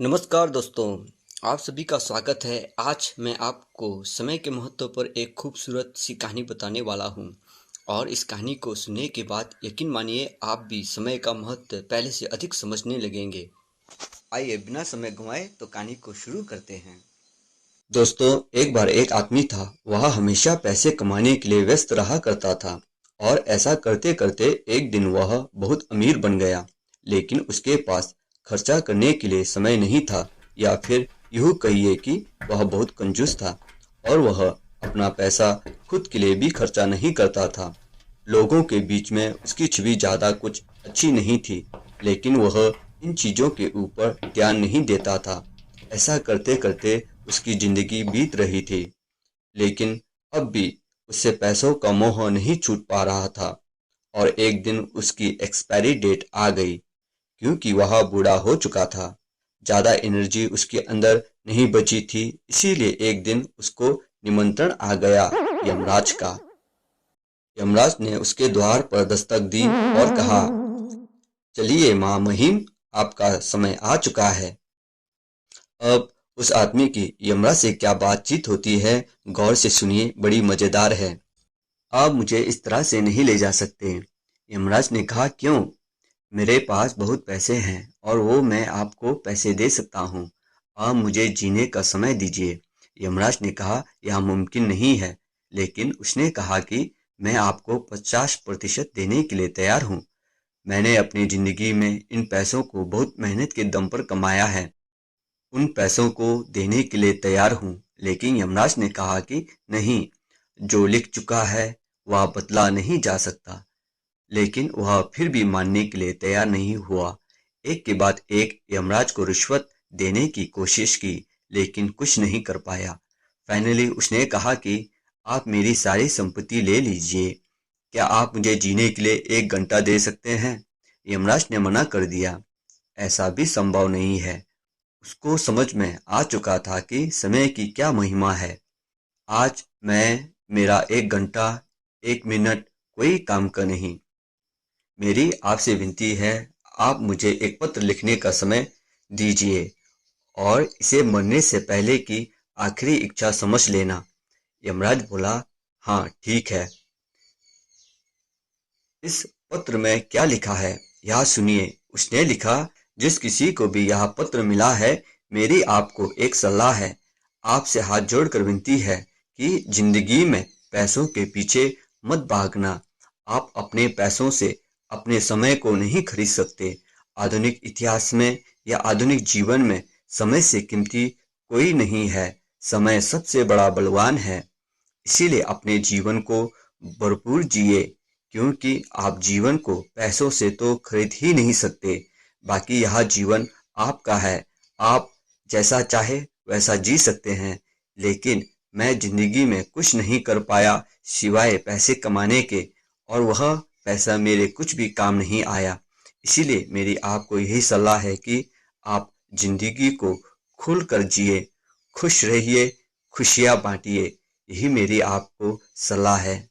नमस्कार दोस्तों, आप सभी का स्वागत है। आज मैं आपको समय के महत्व पर एक खूबसूरत सी कहानी बताने वाला हूँ और इस कहानी को सुनने के बाद यकीन मानिए आप भी समय का महत्व पहले से अधिक समझने लगेंगे। आइए बिना समय गंवाए तो कहानी को शुरू करते हैं। दोस्तों, एक बार एक आदमी था। वह हमेशा पैसे कमाने के लिए व्यस्त रहा करता था और ऐसा करते करते एक दिन वह बहुत अमीर बन गया। लेकिन उसके पास खर्चा करने के लिए समय नहीं था, या फिर यूं कहिए कि वह बहुत कंजूस था और वह अपना पैसा खुद के लिए भी खर्चा नहीं करता था। लोगों के बीच में उसकी छवि ज़्यादा कुछ अच्छी नहीं थी, लेकिन वह इन चीज़ों के ऊपर ध्यान नहीं देता था। ऐसा करते करते उसकी जिंदगी बीत रही थी, लेकिन अब भी उससे पैसों का मोह नहीं छूट पा रहा था। और एक दिन उसकी एक्सपायरी डेट आ गई, क्योंकि वह बूढ़ा हो चुका था। ज़्यादा एनर्जी उसके अंदर नहीं बची थी, इसीलिए एक दिन उसको निमंत्रण आ गया यमराज का। यमराज ने उसके द्वार पर दस्तक दी और कहा, चलिए माँ महिम, आपका समय आ चुका है। अब उस आदमी की यमराज से क्या बातचीत होती है, गौर से सुनिए, बड़ी मजेदार है। आप मुझे इस तरह से नहीं ले जा सकते। यमराज ने कहा, क्यों? मेरे पास बहुत पैसे हैं और वो मैं आपको पैसे दे सकता हूँ। आप मुझे जीने का समय दीजिए। यमराज ने कहा, यह मुमकिन नहीं है। लेकिन उसने कहा कि मैं आपको 50% देने के लिए तैयार हूँ। मैंने अपनी जिंदगी में इन पैसों को बहुत मेहनत के दम पर कमाया है। उन पैसों को देने के लिए तैयार हूँ। लेकिन यमराज ने कहा कि नहीं, जो लिख चुका है वह बदला नहीं जा सकता। लेकिन वह फिर भी मानने के लिए तैयार नहीं हुआ। एक के बाद एक यमराज को रिश्वत देने की कोशिश की, लेकिन कुछ नहीं कर पाया। फाइनली उसने कहा कि आप मेरी सारी संपत्ति ले लीजिए। क्या आप मुझे जीने के लिए 1 घंटा दे सकते हैं? यमराज ने मना कर दिया, ऐसा भी संभव नहीं है। उसको समझ में आ चुका था कि समय की क्या महिमा है। आज मेरा 1 घंटा, 1 मिनट कोई काम का नहीं। मेरी आपसे विनती है, आप मुझे एक पत्र लिखने का समय दीजिए और इसे मरने से पहले की आखिरी इच्छा समझ लेना। यमराज बोला, हाँ ठीक है। इस पत्र में क्या लिखा है, यह सुनिए। उसने लिखा, जिस किसी को भी यह पत्र मिला है, मेरी आपको एक सलाह है। आपसे हाथ जोड़कर विनती है कि जिंदगी में पैसों के पीछे मत भागना। आप अपने पैसों से अपने समय को नहीं खरीद सकते। आधुनिक इतिहास में या आधुनिक जीवन में समय से कीमती कोई नहीं है। समय सबसे बड़ा बलवान है। इसीलिए अपने जीवन को भरपूर जिए, क्योंकि आप जीवन को पैसों से तो खरीद ही नहीं सकते। बाकी यह जीवन आपका है। आप जैसा चाहे वैसा जी सकते हैं। लेकिन मैं जिंदगी में कुछ नहीं कर पाया सिवाय पैसे कमाने के, और वह पैसा मेरे कुछ भी काम नहीं आया। इसीलिए मेरी आपको यही सलाह है कि आप जिंदगी को खुल कर जिए, खुश रहिए, खुशियाँ बांटिए। यही मेरी आपको सलाह है।